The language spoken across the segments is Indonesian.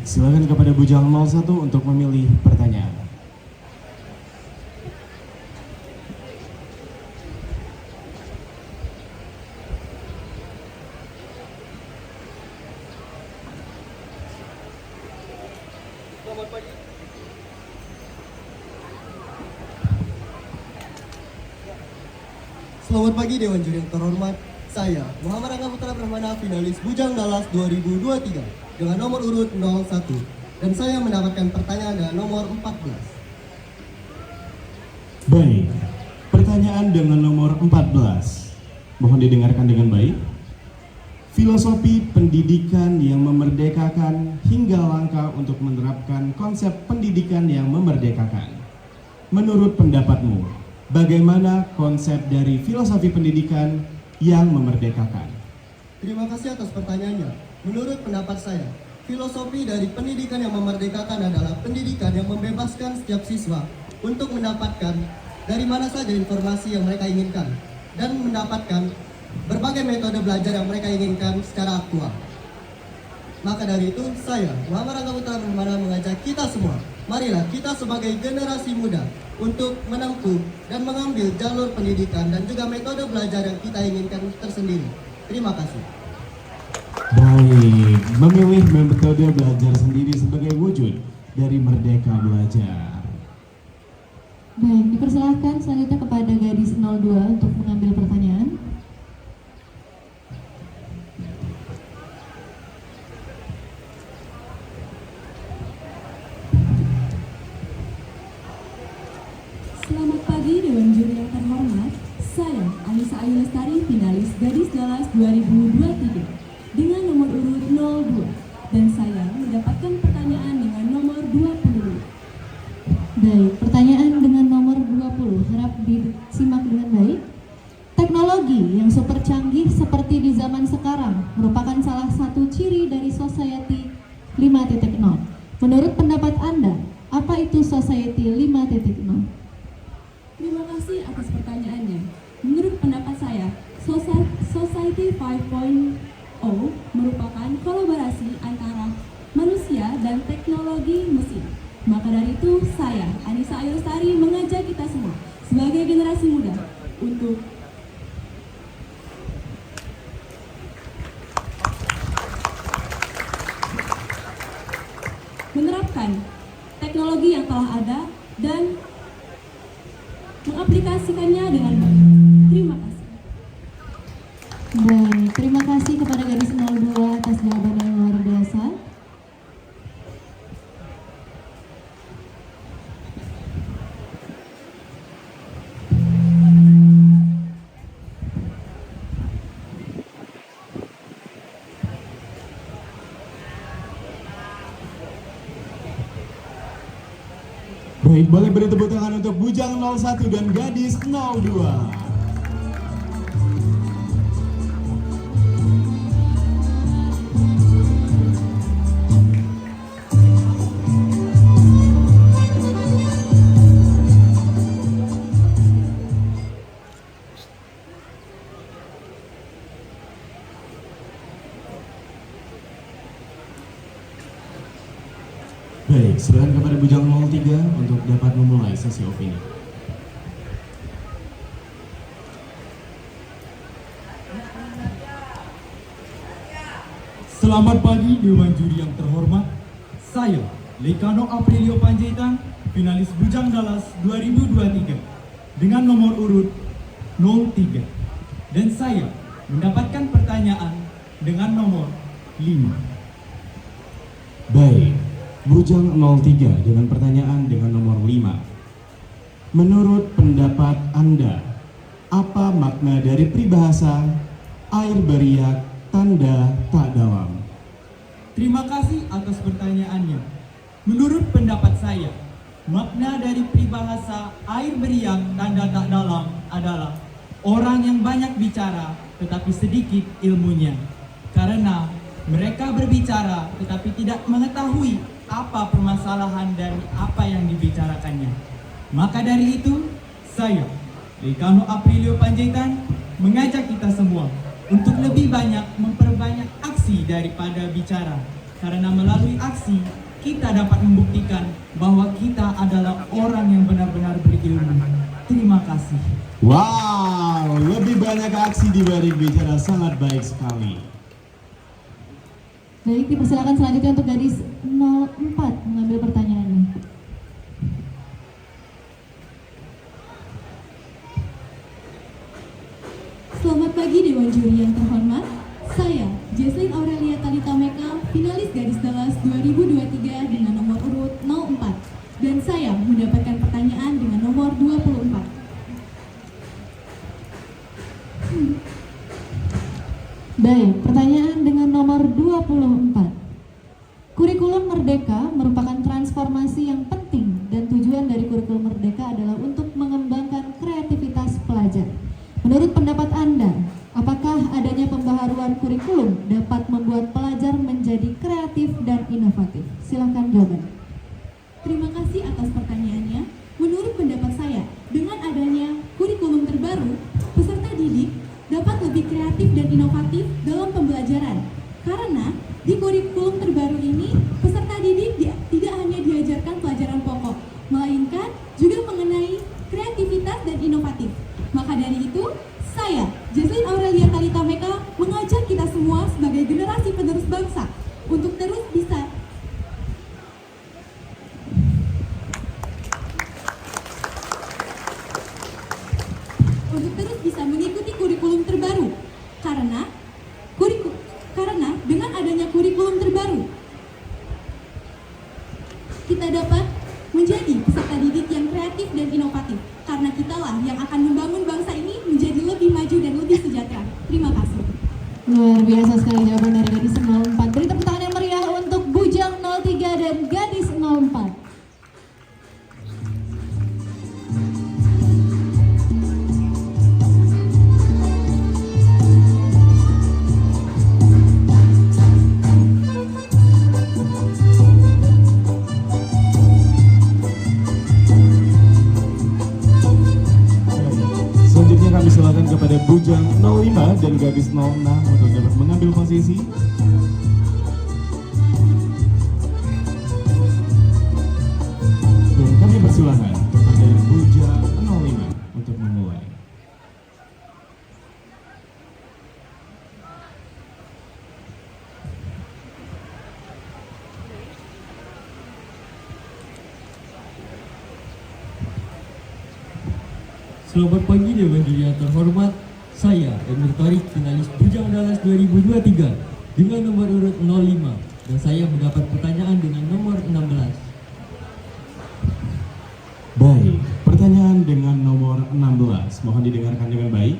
silakan kepada Bujang 01 untuk memilih pertanyaan. Selamat pagi Dewan Juri yang terhormat. Saya Muhammad Angga Putra Brahmana, finalis Bujang Dalas 2023 dengan nomor urut 01. Dan saya mendapatkan pertanyaan dengan nomor 14. Baik, pertanyaan dengan nomor 14. Mohon didengarkan dengan baik. Filosofi pendidikan yang memerdekakan hingga langkah untuk menerapkan konsep pendidikan yang memerdekakan. Menurut pendapatmu, bagaimana konsep dari filosofi pendidikan yang memerdekakan? Terima kasih atas pertanyaannya. Menurut pendapat saya, filosofi dari pendidikan yang memerdekakan adalah pendidikan yang membebaskan setiap siswa untuk mendapatkan dari mana saja informasi yang mereka inginkan dan mendapatkan berbagai metode belajar yang mereka inginkan secara aktual. Maka dari itu, saya, Muhammad Angga Putra Brahmana, mengajak kita semua, marilah kita sebagai generasi muda untuk menempuh dan mengambil jalur pendidikan dan juga metode belajar yang kita inginkan tersendiri. Terima kasih. Baik, memilih metode belajar sendiri sebagai wujud dari merdeka belajar. Baik, dipersilahkan selanjutnya kepada gadis 02 untuk mengambil pertanyaan. Selamat pagi Dewan Juri yang terhormat. Saya Anissa Ayu Lestari, finalis Gadis Dalas 2023 dengan nomor urut 02 dan saya mendapatkan pertanyaan dengan nomor 20. Baik, pertanyaan dengan nomor 20 harap disimak dengan baik. Teknologi yang super canggih seperti di zaman sekarang merupakan salah satu ciri dari society 5.0. Menurut pendapat Anda, apa itu society 5.0? Terima kasih atas pertanyaannya. Menurut pendapat saya, Society 5.0 merupakan kolaborasi antara manusia dan teknologi mesin. Maka dari itu, saya, Anissa Ayu Lestari, mengajak kita semua sebagai generasi muda untuk menerapkan teknologi yang telah ada dan mengaplikasikannya dengan baik. Terima kasih. Baik, terima kasih kepada gadis 02 atas jawaban yang luar biasa. Baik, boleh beri tepuk tangan untuk Bujang 01 dan Gadis 02. Baik, silakan kepada Bujang 03 untuk dapat memulai sesi opini. Selamat pagi Dewan Juri yang terhormat. Saya Lekano Aprilio Panjaitan, finalis Bujang Dalas 2023 dengan nomor urut 03. Dan saya mendapatkan pertanyaan dengan nomor 5. Baik, Bujang 03 dengan pertanyaan dengan nomor 5. Menurut pendapat Anda, apa makna dari peribahasa air beriak tanda tak dalam? Terima kasih atas pertanyaannya. Menurut pendapat saya, makna dari peribahasa air beriak tanda tak dalam adalah orang yang banyak bicara tetapi sedikit ilmunya. Karena mereka berbicara tetapi tidak mengetahui apa permasalahan dari apa yang dibicarakannya. Maka dari itu, saya, Lekano Aprilio Panjaitan, mengajak kita semua untuk lebih banyak memperbanyak aksi daripada bicara. karena melalui aksi kita dapat membuktikan bahwa kita adalah orang yang benar-benar berilmu. Terima kasih. Wow, lebih banyak aksi dibanding bicara, sangat baik sekali. Baik, dipersilakan selanjutnya untuk gadis 04 mengambil pertanyaannya. Selamat pagi Dewan Juri yang terhormat. Saya, Jesslyn Aurelia Talita Meka, finalis Gadis Dallas 2023 dengan nomor urut 04. Dan saya mendapatkan pertanyaan dengan nomor 24. Baik, pertanyaan dengan nomor 24. Kurikulum Merdeka merupakan transformasi yang penting dan tujuan dari kurikulum Merdeka adalah untuk mengembangkan kreativitas pelajar. Menurut pendapat Anda, apakah adanya pembaharuan kurikulum dapat membuat pelajar menjadi kreatif dan inovatif? Silakan jawaban. Terima kasih atas pertanyaannya. Menurut pendapat saya, dengan adanya kurikulum terbaru, peserta didik dapat lebih kreatif dan inovatif dalam pembelajaran. Karena di kurikulum terbaru ini, peserta didik tidak hanya diajarkan pelajaran pokok, melainkan juga mengenai kreativitas dan inovatif. Maka dari itu, saya, Jesslyn Aurelia Talita Meka, mengajak kita semua sebagai generasi penerus bangsa untuk terus bisa mengikuti kurikulum terbaru. Karena dengan adanya kurikulum terbaru, kita dapat menjadi peserta didik yang kreatif dan inovatif. Karena kitalah yang akan membangun bangsa ini menjadi lebih maju dan lebih sejahtera. Terima kasih. Luar biasa sekali jawaban dari gadis 04. Beri tepuk tangan yang meriah untuk Bujang 03 dan gadis 04. Selanjutnya kami silakan kepada Bujang 05 dan gadis 06 untuk dapat mengambil posisi. Dan kami persilakan kepada Bujang 05 untuk memulai. Selamat pagi Dewan Juri yang terhormat. Saya Emir Tariq, finalis Bujang Dallas 2023 dengan nomor urut 05 dan saya mendapat pertanyaan dengan nomor 16. Baik, pertanyaan dengan nomor 16. Mohon didengarkan dengan baik.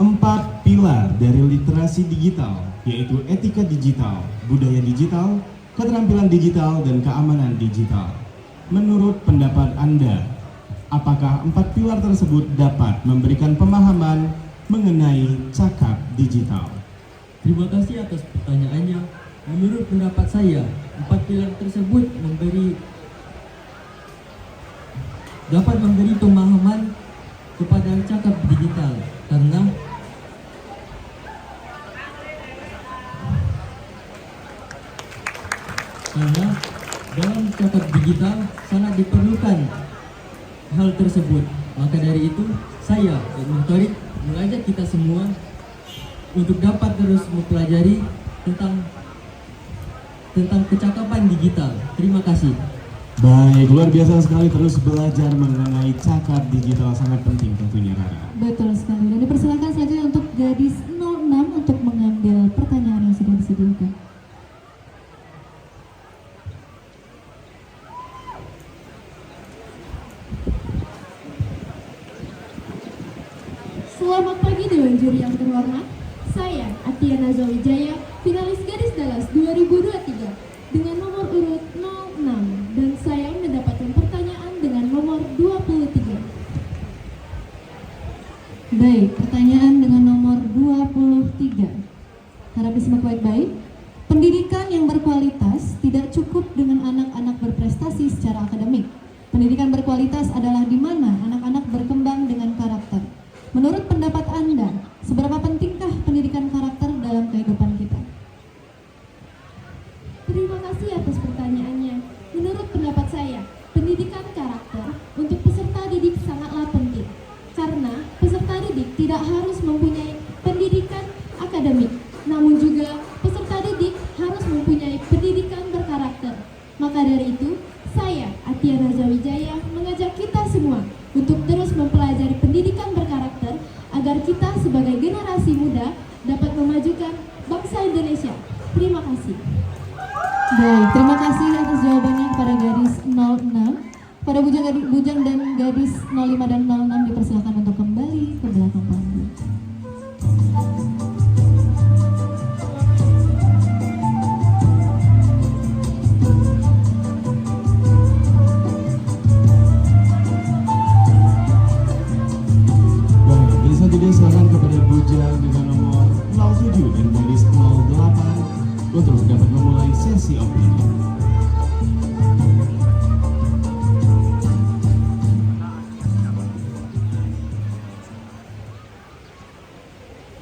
4 pilar dari literasi digital, yaitu etika digital, budaya digital, keterampilan digital, dan keamanan digital. Menurut pendapat Anda, apakah 4 pilar tersebut dapat memberikan pemahaman mengenai cakap digital? Terima kasih atas pertanyaannya. Menurut pendapat saya, 4 pilar tersebut dapat memberi pemahaman kepada cakap digital karena dalam cakap digital sangat diperlukan hal tersebut. Maka dari itu saya Emir Tariq mengajak kita semua untuk dapat terus mempelajari tentang kecakapan digital. Terima kasih. Baik, luar biasa sekali, terus belajar mengenai cakap digital sangat penting tentunya Rara. Betul sekali. Dan dipersilakan selanjutnya untuk gadis 06 untuk mengambil pertanyaan yang sudah disediakan. Selamat pagi Dewan Juri yang terhormat. Saya Atiana Zawijaya, finalis Gadis Dallas 2023 dengan nomor urut 06 dan saya mendapatkan pertanyaan dengan nomor 23. Baik, pertanyaan dengan nomor 23. Harap disimak baik-baik. Pendidikan yang berkualitas tidak cukup dengan anak-anak berprestasi secara akademik. Pendidikan berkualitas adalah di mana anak-anak berkembang dengan karakter. Menurut pendapat Anda, seberapa pentingkah pendidikan karakter dalam kehidupan kita? kita semua untuk terus mempelajari pendidikan berkarakter agar kita sebagai generasi muda dapat memajukan bangsa Indonesia. Terima kasih. Baik, terima kasih atas jawabannya kepada gadis 06. Pada bujang dan gadis 05 dan 06 dipersilakan untuk kembali ke belakang panggung. Baik, dan selanjutnya silakan kepada bujang dengan nomor 07 dan gadis 08 untuk dapat memulai sesi opini.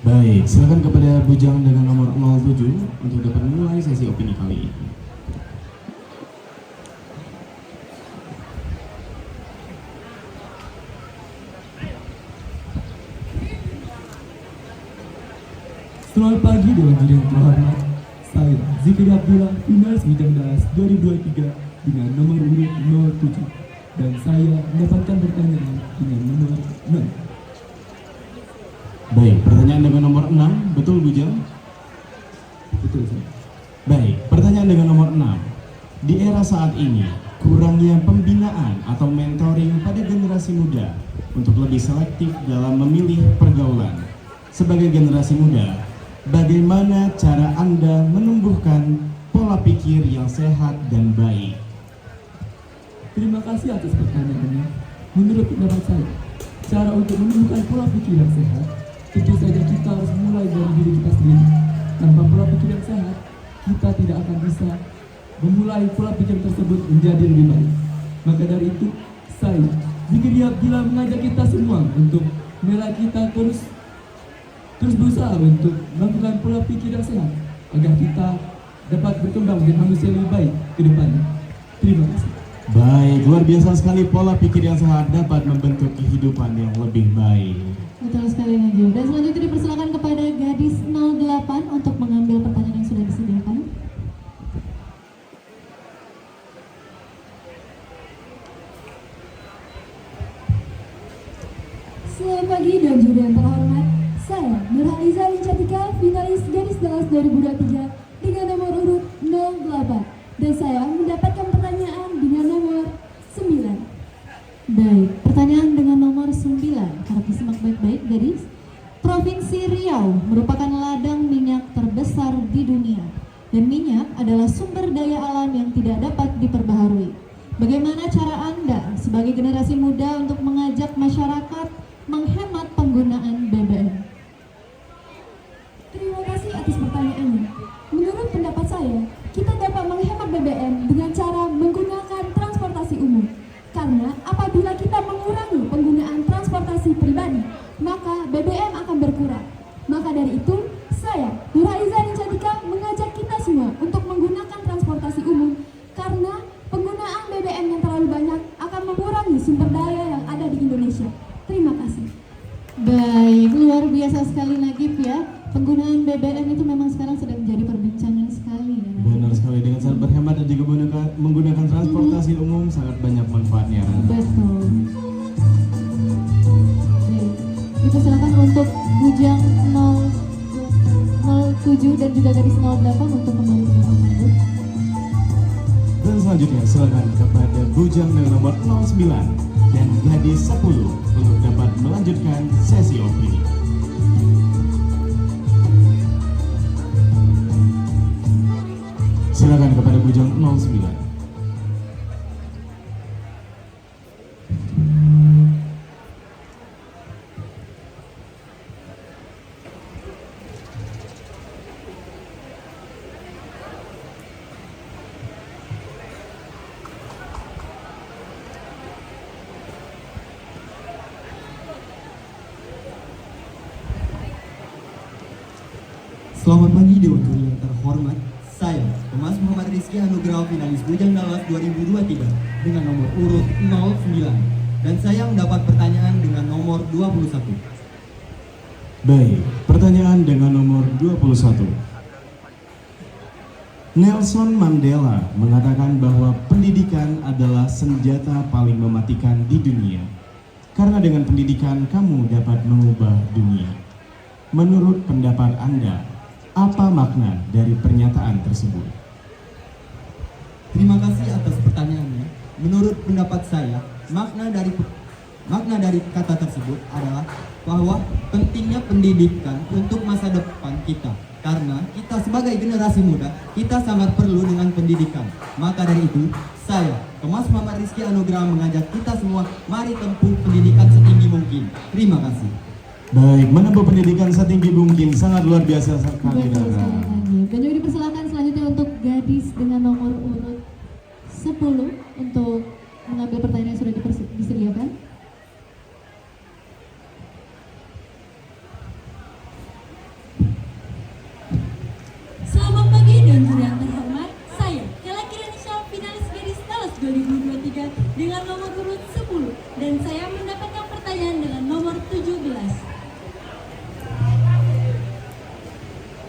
Baik, silakan kepada bujang dengan nomor 07 untuk dapat memulai sesi opini kali ini. Selamat pagi Dewan Juri yang terhormat. Saya Zikri Abdullah, finalis bidang dalas 2023 dengan nomor urut 07. Dan saya mendapatkan pertanyaan dengan nomor 6. Baik, pertanyaan dengan nomor 6, betul bujang? Betul Sir. Baik, pertanyaan dengan nomor 6. Di era saat ini, kurangnya pembinaan atau mentoring pada generasi muda untuk lebih selektif dalam memilih pergaulan. Sebagai generasi muda, bagaimana cara Anda menumbuhkan pola pikir yang sehat dan baik? Terima kasih atas pertanyaannya. Menurut pendapat saya, cara untuk menumbuhkan pola pikir yang sehat, tentu saja kita harus mulai dari diri kita sendiri. Tanpa pola pikir yang sehat, kita tidak akan bisa memulai pola pikir tersebut menjadi lebih baik. Maka dari itu, saya, Zikri Abdillah mengajak kita semua untuk mulai kita terus berusaha untuk melakukan pola pikir yang sehat agar kita dapat berkembang menjadi manusia lebih baik ke depannya. Terima kasih. Baik, luar biasa sekali, pola pikir yang sehat dapat membentuk kehidupan yang lebih baik. Betul sekali Najib. Dan selanjutnya dipersilakan kepada gadis 08 untuk mengambil pertanyaan yang sudah disediakan. Selamat pagi dan juri yang terhormat. Saya Nurhaliza Lincatika, finalis gadis dalas 2023 dengan nomor urut 08. Dan saya mendapatkan pertanyaan dengan nomor 9. Baik, pertanyaan dengan nomor 9. Harap disimak baik-baik gadis. Provinsi Riau merupakan ladang minyak terbesar di dunia. Dan minyak adalah sumber daya alam yang tidak dapat diperbaharui. Bagaimana cara Anda sebagai generasi muda untuk mengajak masyarakat menghemat penggunaan BBM? Terima kasih atas pertanyaannya. Menurut pendapat saya, kita dapat menghemat BBM dengan cara menggunakan transportasi umum. Karena apabila kita mengurangi penggunaan transportasi pribadi, maka BBM akan berkurang. Maka dari itu, saya, Nurhaliza Lincatika, mengajak kita semua untuk menggunakan transportasi umum karena penggunaan BBM yang terlalu banyak akan mengurangi sumber daya yang ada di Indonesia. Terima kasih. Baik, luar biasa sekali Nagib ya. Penggunaan BBM itu memang sekarang sedang menjadi perbincangan sekali ya. Benar sekali, dengan cara berhemat dan juga menggunakan transportasi umum sangat banyak manfaatnya. Betul. Baik, dipersilakan untuk bujang 07 dan juga gadis 08 untuk kembali ke belakang panggung. Dan selanjutnya silakan kepada bujang dengan nomor 09 dan gadis 10 untuk dapat melanjutkan sesi opini. Silakan kepada bujang 09. Selamat pagi Dewan Juri yang terhormat. Saya, Mas Muhammad Rizky Anugrah, finalis Bujang Dalas 2023 dengan nomor urut 09. Dan saya mendapat pertanyaan dengan nomor 21. Baik, pertanyaan dengan nomor 21. Nelson Mandela mengatakan bahwa pendidikan adalah senjata paling mematikan di dunia. Karena dengan pendidikan kamu dapat mengubah dunia. Menurut pendapat Anda, apa makna dari pernyataan tersebut? Terima kasih atas pertanyaannya. Menurut pendapat saya, makna dari kata tersebut adalah bahwa pentingnya pendidikan untuk masa depan kita. Karena kita sebagai generasi muda, kita sangat perlu dengan pendidikan. Maka dari itu, saya, Thomas Muhammad Rizky Anugrah mengajak kita semua, mari tempuh pendidikan setinggi mungkin. Terima kasih. Baik, menempuh pendidikan setinggi mungkin, sangat luar biasa sekali. Betul Rara. sekali lagi. Dan juga dipersilakan selanjutnya untuk gadis dengan nomor urut 10 untuk mengambil pertanyaan yang sudah disediakan. Selamat pagi dan juri yang terhormat, saya Kela Kiranisha, finalis gadis Dallas 2023 dengan nomor urut 10 dan saya mendapatkan pertanyaan dengan nomor 17.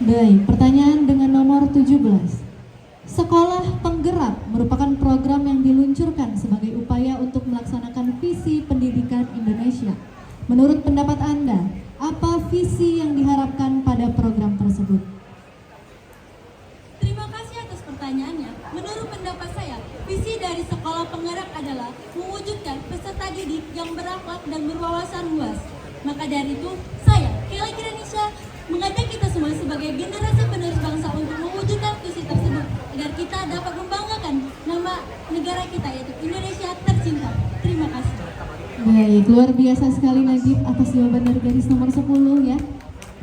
Baik, pertanyaan dengan nomor 17. Sekolah Penggerak merupakan program yang diluncurkan sebagai upaya untuk melaksanakan visi pendidikan Indonesia. Menurut pendapat Anda, apa visi yang diharapkan pada program tersebut? Terima kasih atas pertanyaannya. Menurut pendapat saya, visi dari Sekolah Penggerak adalah mewujudkan peserta didik yang berakhlak dan berwawasan luas. Maka dari itu, saya, Kela Kiranisha, mengajak kita semua sebagai generasi penerus bangsa untuk mewujudkan visi tersebut agar kita dapat membanggakan nama negara kita yaitu Indonesia tercinta. Terima kasih. Baik, luar biasa sekali Najib atas jawaban dari gadis nomor 10 ya.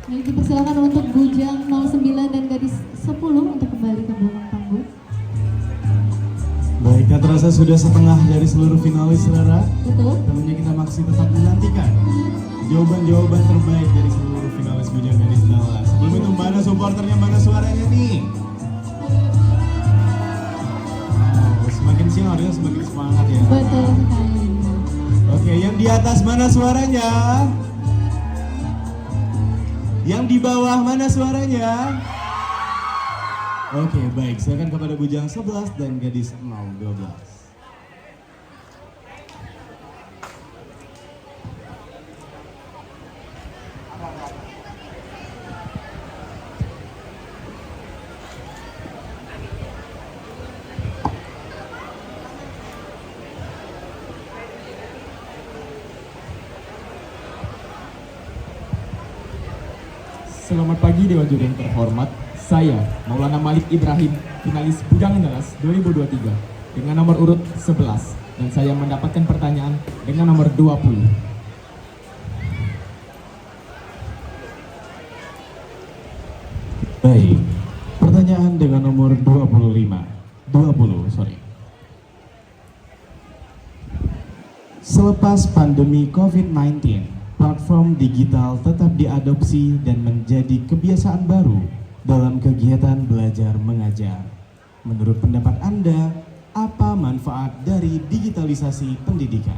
Baik, dipersilakan untuk bujang 09 dan gadis 10 untuk kembali ke belakang panggung. Baik, tak terasa sudah setengah dari seluruh finalis, Rara. Betul. Tentunya kita masih tetap menantikan jawaban-jawaban terbaik dari seluruh finalis bujang gadis Dallas. Sebelum itu, mana supporternya, mana suaranya nih? Semakin siang harusnya semakin semangat ya. Betul sekali. Oke, yang di atas mana suaranya? Yang di bawah mana suaranya? Oke, baik. Silakan kepada bujang 11 dan gadis 012. Selamat pagi Dewan Juri yang terhormat. Saya, Maulana Malik Ibrahim, finalis Bujang Dallas 2023 dengan nomor urut 11 dan saya mendapatkan pertanyaan dengan nomor 20. Baik, pertanyaan dengan nomor 20, sorry. Selepas pandemi COVID-19, platform digital tetap diadopsi dan menjadi kebiasaan baru dalam kegiatan belajar mengajar. Menurut pendapat Anda, apa manfaat dari digitalisasi pendidikan?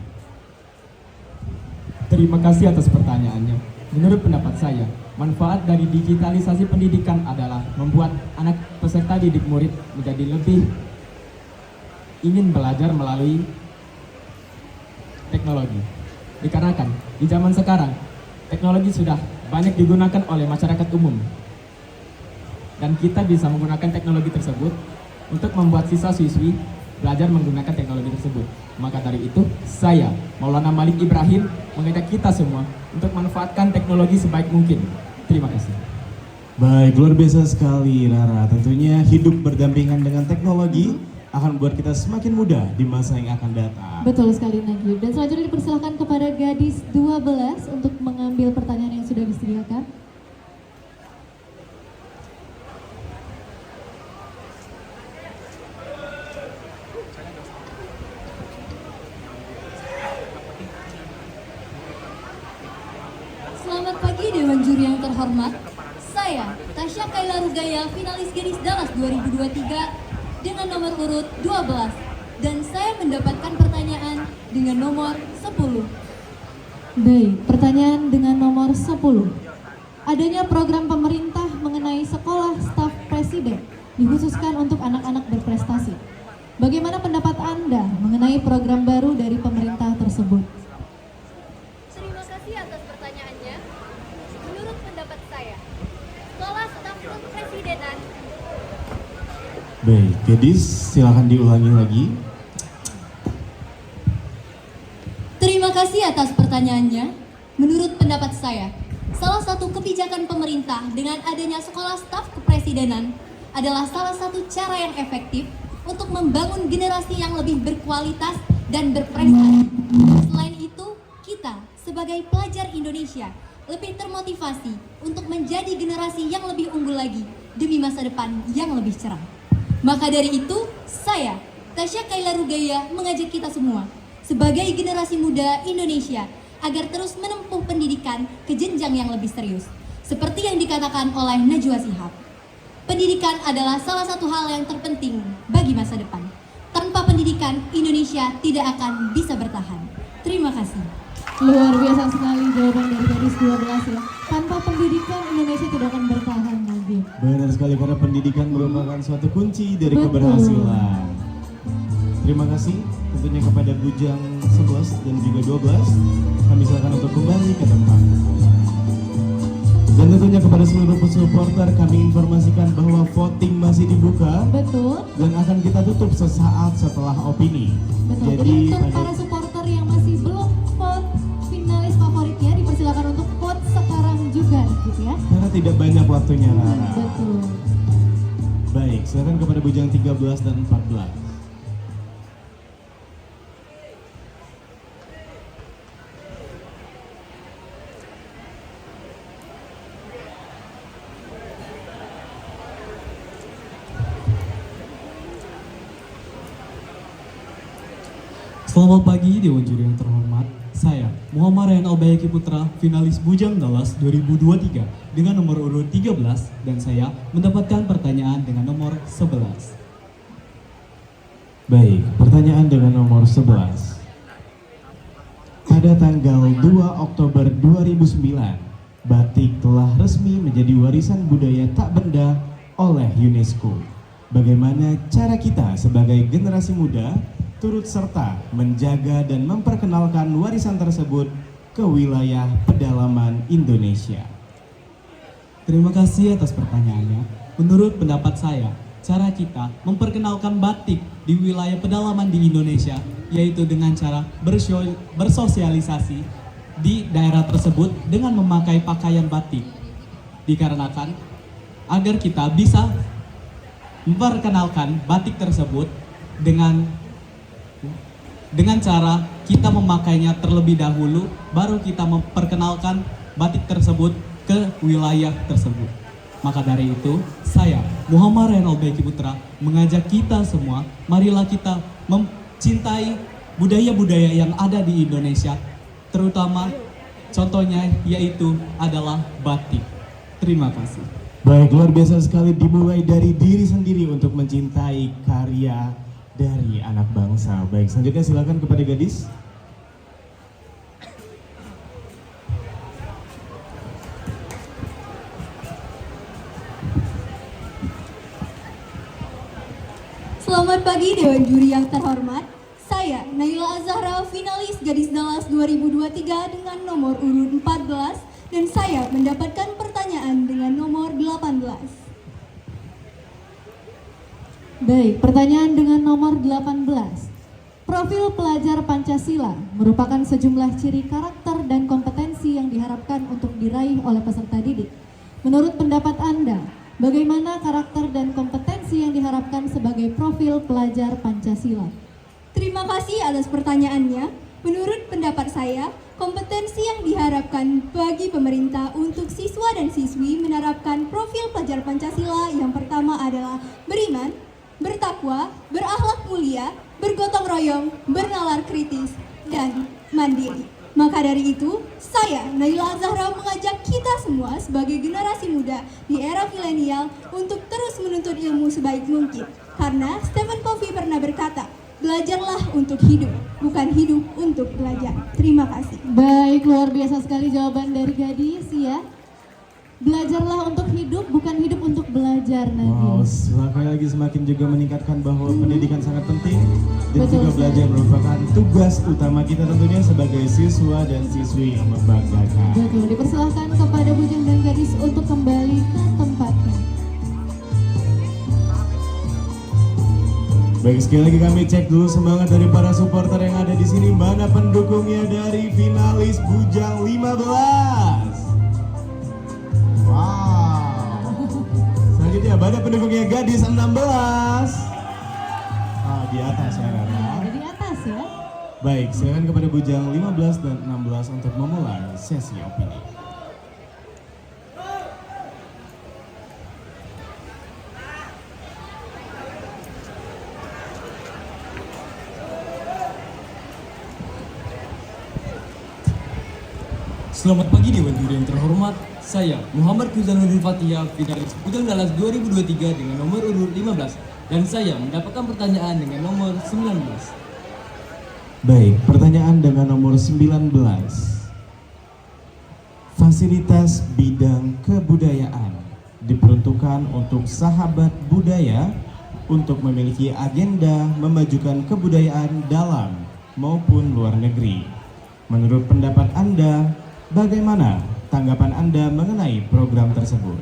Terima kasih atas pertanyaannya. Menurut pendapat saya, manfaat dari digitalisasi pendidikan adalah membuat anak peserta didik murid menjadi lebih ingin belajar melalui teknologi. Dikarenakan di zaman sekarang, teknologi sudah banyak digunakan oleh masyarakat umum. Dan kita bisa menggunakan teknologi tersebut untuk membuat siswa-siswi belajar menggunakan teknologi tersebut. Maka dari itu, saya, Maulana Malik Ibrahim, mengajak kita semua untuk manfaatkan teknologi sebaik mungkin. Terima kasih. Baik, luar biasa sekali Rara. Tentunya hidup berdampingan dengan teknologi akan membuat kita semakin mudah di masa yang akan datang. Betul sekali Najib. Dan selanjutnya dipersilakan kepada gadis 12 untuk mengambil pertanyaan yang sudah disediakan. Selamat pagi Dewan Juri yang terhormat. Saya, Tasya Kaila Rugaya, finalis gadis Dallas 2023 dengan nomor urut 12. Dan saya mendapatkan pertanyaan dengan nomor 10. Baik, pertanyaan dengan nomor 10. Adanya program pemerintah mengenai sekolah staf presiden dikhususkan untuk anak-anak berprestasi. Bagaimana pendapat Anda mengenai program baru dari pemerintah tersebut? Terima kasih atas pertanyaannya. Menurut pendapat saya, sekolah staf kepresidenan. Baik, gadis silakan diulangi lagi. Terima kasih atas pertanyaannya. Menurut pendapat saya, salah satu kebijakan pemerintah dengan adanya sekolah staf kepresidenan adalah salah satu cara yang efektif untuk membangun generasi yang lebih berkualitas dan berprestasi. Selain itu, kita sebagai pelajar Indonesia lebih termotivasi untuk menjadi generasi yang lebih unggul lagi demi masa depan yang lebih cerah. Maka dari itu, saya, Tasya Kaila Rugaya, mengajak kita semua sebagai generasi muda Indonesia agar terus menempuh pendidikan ke jenjang yang lebih serius. Seperti yang dikatakan oleh Najwa Shihab, pendidikan adalah salah satu hal yang terpenting bagi masa depan. Tanpa pendidikan, Indonesia tidak akan bisa bertahan. Terima kasih. Luar biasa sekali jawaban dari gadis 12 ya. Tanpa pendidikan Indonesia tidak akan bertahan lagi. Benar sekali, karena pendidikan merupakan suatu kunci dari Betul. keberhasilan. Terima kasih tentunya kepada bujang 11 dan juga 12. Kami silakan untuk kembali ke tempat. Dan tentunya kepada seluruh supporter kami informasikan bahwa voting masih dibuka Betul. dan akan kita tutup sesaat setelah opini. Betul. Jadi untuk para supporter yang masih belum vote finalis favoritnya dipersilakan untuk vote sekarang juga gitu ya. karena tidak banyak waktunya, Rara. Betul. Baik, silakan kepada bujang 13 dan 14. Selamat pagi Dewan Juri yang terhormat. Saya Muhammad Ryan Albayaki Putra, finalis Bujang Dalas 2023 dengan nomor urut 13 dan saya mendapatkan pertanyaan dengan nomor 11. Baik, pertanyaan dengan nomor 11. Pada tanggal 2 Oktober 2009, batik telah resmi menjadi warisan budaya tak benda oleh UNESCO. Bagaimana cara kita sebagai generasi muda turut serta menjaga dan memperkenalkan warisan tersebut ke wilayah pedalaman Indonesia? Terima kasih atas pertanyaannya. Menurut pendapat saya, cara kita memperkenalkan batik di wilayah pedalaman di Indonesia yaitu dengan cara bersosialisasi di daerah tersebut dengan memakai pakaian batik. Dikarenakan agar kita bisa memperkenalkan batik tersebut dengan cara kita memakainya terlebih dahulu, baru kita memperkenalkan batik tersebut ke wilayah tersebut. Maka dari itu, saya Muhammad Ryan Albayaki Putra mengajak kita semua, marilah kita mencintai budaya-budaya yang ada di Indonesia, terutama contohnya yaitu adalah batik. Terima kasih. Baik, luar biasa sekali, dimulai dari diri sendiri untuk mencintai karya dari anak bangsa. Baik, selanjutnya silakan kepada gadis. Selamat pagi Dewan Juri yang terhormat. Saya Naila Azahra, finalis Gadis Dalas 2023 dengan nomor urut 14 dan saya mendapatkan pertanyaan dengan nomor 18. Baik, pertanyaan dengan nomor 18. Profil pelajar Pancasila merupakan sejumlah ciri karakter dan kompetensi yang diharapkan untuk diraih oleh peserta didik. Menurut pendapat Anda, bagaimana karakter dan kompetensi yang diharapkan sebagai profil pelajar Pancasila? Terima kasih atas pertanyaannya. Menurut pendapat saya, kompetensi yang diharapkan bagi pemerintah untuk siswa dan siswi menerapkan profil pelajar Pancasila yang pertama adalah beriman, bertakwa, berakhlak mulia, bergotong royong, bernalar kritis, dan mandiri. Maka dari itu, saya Naila Azahra mengajak kita semua sebagai generasi muda di era milenial untuk terus menuntut ilmu sebaik mungkin. Karena Stephen Covey pernah berkata, belajarlah untuk hidup, bukan hidup untuk belajar. Terima kasih. Baik, luar biasa sekali jawaban dari gadis ya. Belajarlah untuk hidup, bukan hidup untuk belajar, Wow, Nadiem. sekali lagi semakin juga meningkatkan bahwa pendidikan sangat penting dan Betul juga sekali. belajar merupakan tugas utama kita tentunya sebagai siswa dan siswi yang membanggakan. Betul, dipersilahkan kepada bujang dan gadis untuk kembali ke tempatnya. Baik, sekali lagi kami cek dulu semangat dari para supporter yang ada di sini. Mana pendukungnya dari finalis Bujang 15? Wow. Selanjutnya mana pendukungnya gadis 16? Ah, di atas ya Rara. Ada di atas ya. Baik, silakan kepada Bujang 15 dan 16 untuk memulai sesi opini. Selamat pagi Dewan Juri yang terhormat. Saya Muhammad Kuzanuddin Fatia, finalis Bujang Dalas 2023 dengan nomor urut 15 dan saya mendapatkan pertanyaan dengan nomor 19. Baik, pertanyaan dengan nomor 19. Fasilitas bidang kebudayaan diperuntukkan untuk sahabat budaya untuk memiliki agenda memajukan kebudayaan dalam maupun luar negeri. Menurut pendapat Anda, bagaimana tanggapan Anda mengenai program tersebut?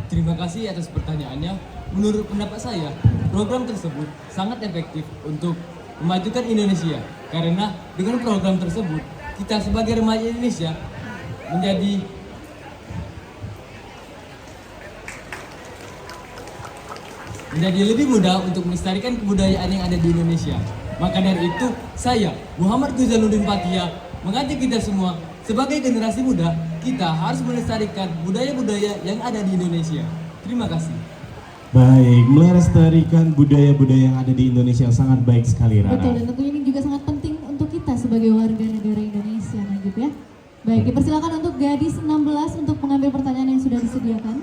Terima kasih atas pertanyaannya. Menurut pendapat saya, program tersebut sangat efektif untuk memajukan Indonesia karena dengan program tersebut kita sebagai remaja Indonesia menjadi lebih mudah untuk melestarikan kebudayaan yang ada di Indonesia. Maka dari itu, saya Muhammad Kuzanuddin Fatia mengajak kita semua sebagai generasi muda, kita harus melestarikan budaya-budaya yang ada di Indonesia. Terima kasih. Baik, melestarikan budaya-budaya yang ada di Indonesia sangat baik sekali, Rara. Betul, dan tentunya ini juga sangat penting untuk kita sebagai warga negara Indonesia, Najib ya. Baik, dipersilakan untuk gadis 16 untuk mengambil pertanyaan yang sudah disediakan.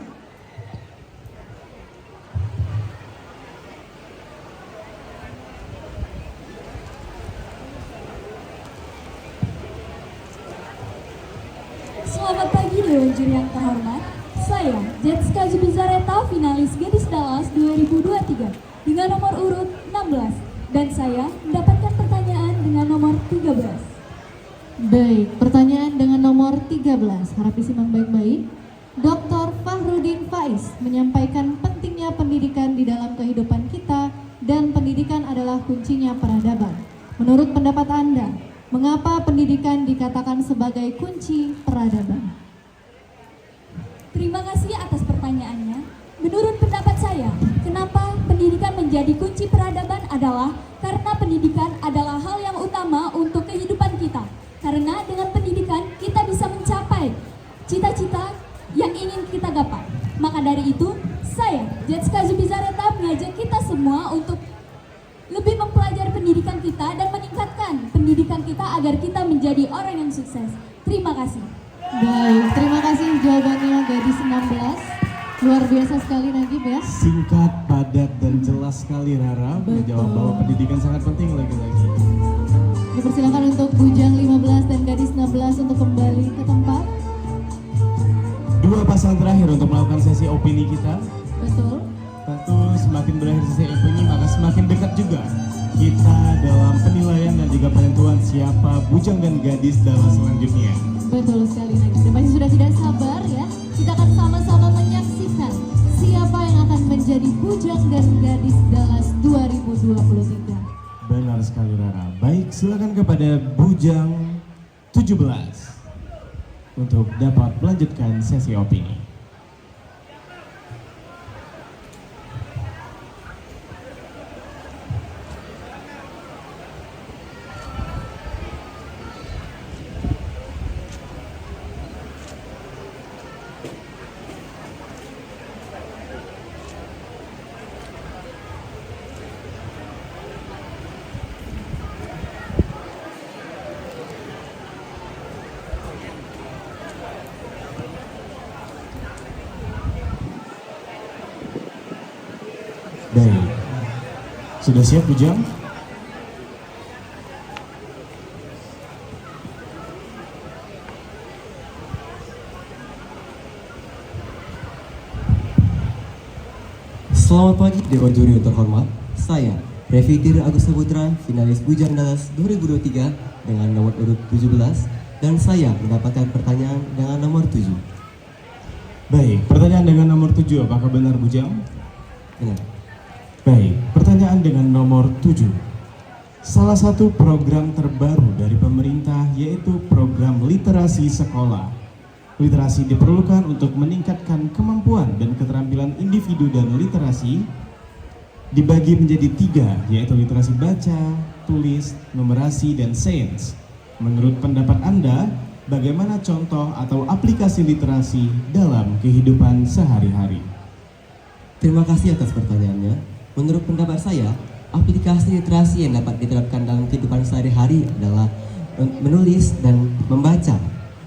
Selamat pagi Dewan Juri yang terhormat. Saya Jetska Zubizareta, finalis Gadis Dallas 2023 dengan nomor urut 16 dan saya mendapatkan pertanyaan dengan nomor 13. Baik, pertanyaan dengan nomor 13. Harap disimak baik-baik. Dr. Fahrudin Faiz menyampaikan pentingnya pendidikan di dalam kehidupan kita dan pendidikan adalah kuncinya peradaban. Menurut pendapat Anda, mengapa pendidikan dikatakan sebagai kunci peradaban? Terima kasih atas pertanyaannya. Menurut pendapat saya, kenapa pendidikan menjadi kunci peradaban adalah karena pendidikan adalah hal yang utama untuk kehidupan kita. Karena dengan pendidikan kita bisa mencapai cita-cita yang ingin kita gapai. Maka dari itu, saya Jetska Zubizareta mengajak kita semua untuk lebih mempelajari pendidikan kita dan meningkatkan pendidikan kita agar kita menjadi orang yang sukses. Terima kasih. Baik, terima kasih jawabannya gadis 16. Luar biasa sekali Najib ya. Singkat, padat, dan jelas sekali Rara menjawab bahwa pendidikan sangat penting lagi-lagi. Dipersilakan untuk bujang 15 dan gadis 16 untuk kembali ke tempat. Dua pasang terakhir untuk melakukan sesi opini kita. Betul. Tentu semakin berakhir sesi opini maka semakin dekat juga kita dalam penilaian dan juga penentuan siapa bujang dan gadis dalam selanjutnya. Betul sekali Najib. Dan pasti sudah tidak sabar ya. Kita akan sama-sama menyaksikan siapa yang akan menjadi bujang dan gadis Dallas 2023. Benar sekali Rara. Baik, silakan kepada bujang 17 untuk dapat melanjutkan sesi opini. Baik, sudah siap bujang? Selamat pagi Dewan Juri yang terhormat. Saya, Revitir Agus Saputra, finalis Bujang Dalas 2023 dengan nomor urut 17, dan saya mendapatkan pertanyaan dengan nomor 7. Baik, pertanyaan dengan nomor 7, apakah benar Bujang? Benar. Baik, pertanyaan dengan nomor 7. Salah satu program terbaru dari pemerintah yaitu program literasi sekolah. Literasi diperlukan untuk meningkatkan kemampuan dan keterampilan individu, dan literasi dibagi menjadi 3, yaitu literasi baca, tulis, numerasi, dan sains. Menurut pendapat Anda, bagaimana contoh atau aplikasi literasi dalam kehidupan sehari-hari? Terima kasih atas pertanyaannya. Menurut pendapat saya, aplikasi literasi yang dapat diterapkan dalam kehidupan sehari-hari adalah menulis dan membaca.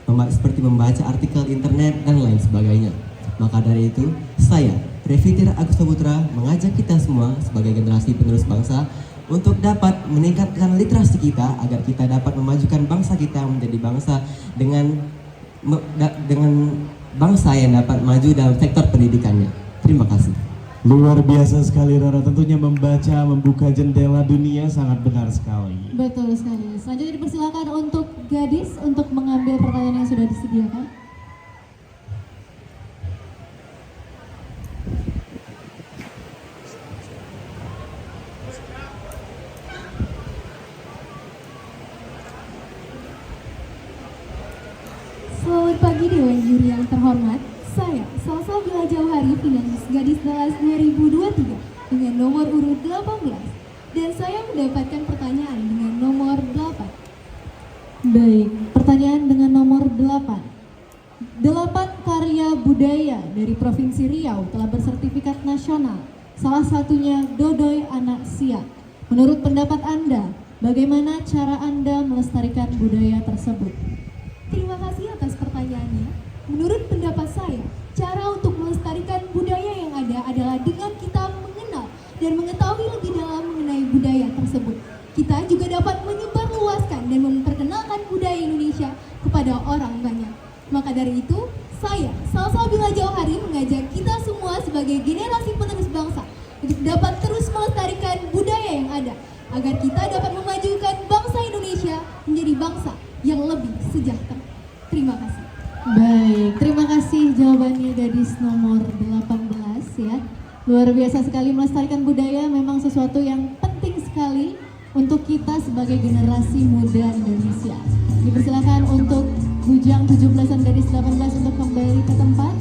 Seperti membaca artikel internet dan lain sebagainya. Maka dari itu, saya, Revitir Agus Saputra, mengajak kita semua sebagai generasi penerus bangsa untuk dapat meningkatkan literasi kita agar kita dapat memajukan bangsa kita menjadi bangsa dengan bangsa yang dapat maju dalam sektor pendidikannya. Terima kasih. Luar biasa sekali Rara, tentunya membaca membuka jendela dunia, sangat benar sekali. Betul sekali. Selanjutnya dipersilakan untuk gadis untuk mengambil pertanyaan yang sudah disediakan. Selamat pagi Dewan Juri yang terhormat. Saya, Salsa Bila Jauhari, finalis Gadis Dalas 2023 dengan nomor urut 18. Dan saya mendapatkan pertanyaan dengan nomor 8. Baik, pertanyaan dengan nomor 8. 8 karya budaya dari Provinsi Riau telah bersertifikat nasional. Salah satunya Dodoi Anak Siak. Menurut pendapat Anda, bagaimana cara Anda melestarikan budaya tersebut? Terima kasih atas pertanyaannya. Menurut pendapat saya, cara untuk melestarikan budaya yang ada adalah dengan kita mengenal dan mengetahui lebih dalam mengenai budaya tersebut. Kita juga dapat menyebarluaskan dan memperkenalkan budaya Indonesia kepada orang banyak. Maka dari itu, saya, Salsa Bila Jauhari, mengajak kita semua sebagai generasi penerus bangsa untuk dapat terus melestarikan budaya yang ada, agar kita dapat memajukan bangsa Indonesia menjadi bangsa yang lebih sejahtera. Terima kasih. Baik, terima kasih jawabannya gadis nomor 18 ya. Luar biasa sekali, melestarikan budaya memang sesuatu yang penting sekali untuk kita sebagai generasi muda Indonesia. Dipersilakan untuk Bujang 17-an gadis 18 untuk kembali ke tempat.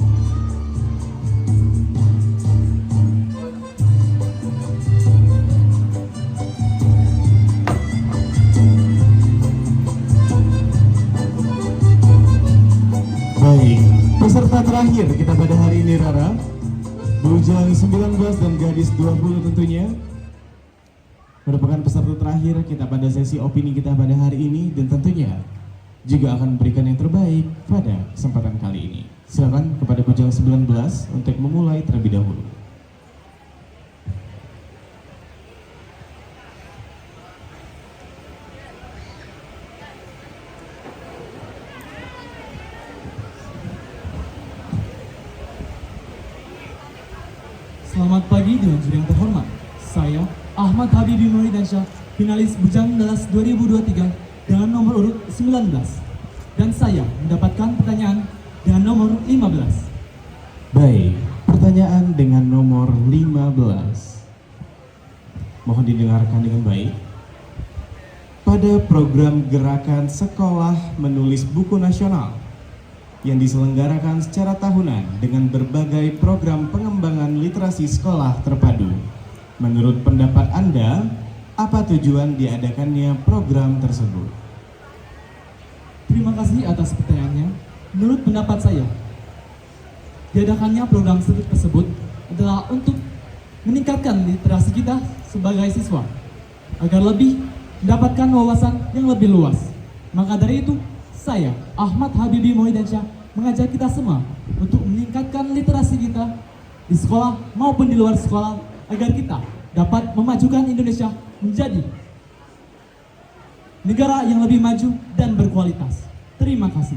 Baik, peserta terakhir kita pada hari ini Rara, Bujang 19 dan gadis 20 tentunya merupakan peserta terakhir kita pada sesi opini kita pada hari ini, dan tentunya juga akan memberikan yang terbaik pada kesempatan kali ini. Silakan kepada Bujang 19 untuk memulai terlebih dahulu. Selamat pagi Dewan Juri yang terhormat. Saya, Ahmad Habibi Mohidansyah, finalis Bujang Dalas 2023 dengan nomor urut 19. Dan saya mendapatkan pertanyaan dengan nomor 15. Baik, pertanyaan dengan nomor 15. Mohon didengarkan dengan baik. Pada program gerakan sekolah menulis buku nasional yang diselenggarakan secara tahunan dengan berbagai program pengembangan literasi sekolah terpadu, menurut pendapat Anda, apa tujuan diadakannya program tersebut? Terima kasih atas pertanyaannya. Menurut pendapat saya, diadakannya program tersebut adalah untuk meningkatkan literasi kita sebagai siswa agar lebih mendapatkan wawasan yang lebih luas. Maka dari itu, saya, Ahmad Habibi Mohidansyah, mengajak kita semua untuk meningkatkan literasi kita di sekolah maupun di luar sekolah agar kita dapat memajukan Indonesia menjadi negara yang lebih maju dan berkualitas. Terima kasih.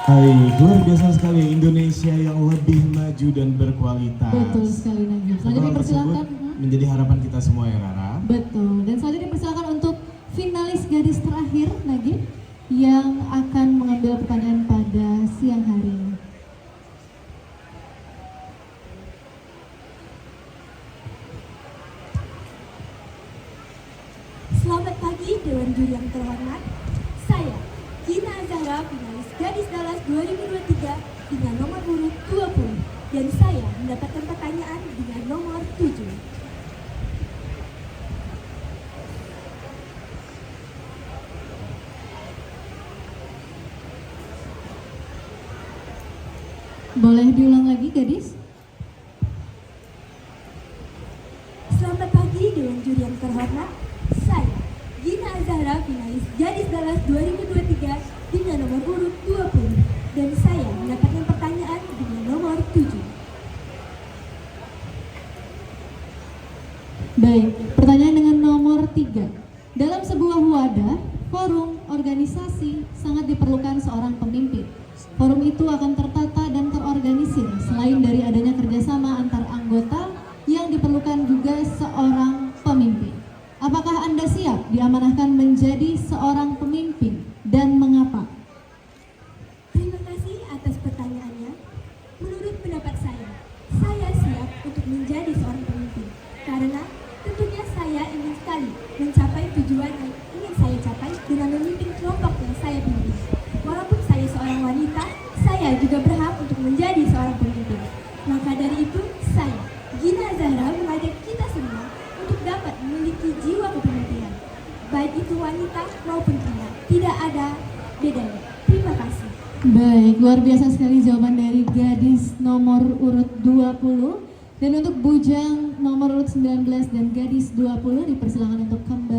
Baik, luar biasa sekali Indonesia yang lebih maju dan berkualitas. Betul sekali Nagib. Selanjutnya Hal tersebut dipersilakan. menjadi harapan kita semua ya Rara. Betul. Dan selanjutnya dipersilakan untuk finalis gadis terakhir Nagib yang akan mengambil pertanyaan pada siang hari ini. Selamat pagi Dewan Juri yang terhormat. Saya, Gina Zahra, finalis Gadis Dallas 2023 dengan nomor urut 20. Dan saya mendapatkan pertanyaan dengan nomor 7. Boleh diulang lagi gadis? Selamat pagi Dewan Juri yang terhormat. Saya, Gina Zahra, finalis Gadis Dallas 2023 dengan nomor urut 20. Dan saya mendapatkan pertanyaan dengan nomor 7. Baik, pertanyaan dengan nomor 3. Dalam sebuah wadah, forum, organisasi sangat diperlukan seorang pemimpin. Forum itu akan tertata dan terorganisir. Selain dari adanya kerjasama antar anggota, yang diperlukan juga seorang pemimpin. Apakah Anda siap diamanahkan menjadi seorang pemimpin dan mengapa? Terima kasih atas pertanyaannya. Menurut pendapat saya siap untuk menjadi seorang pemimpin. Karena tentunya saya ingin sekali mencapai tujuan yang ingin saya capai dengan memimpin kelompok yang saya pimpin. Walaupun saya seorang wanita, saya juga berhak untuk menjadi seorang pemimpin. Maka dari itu, saya, Gina Zahra, mengajak kita semua untuk dapat memiliki jiwa kepemimpinan. Baik itu wanita maupun pria, tidak ada bedanya. Terima kasih. Baik, luar biasa sekali jawaban dari gadis nomor urut 20. Dan untuk bujang nomor urut 19 dan gadis 20 dipersilakan untuk kembali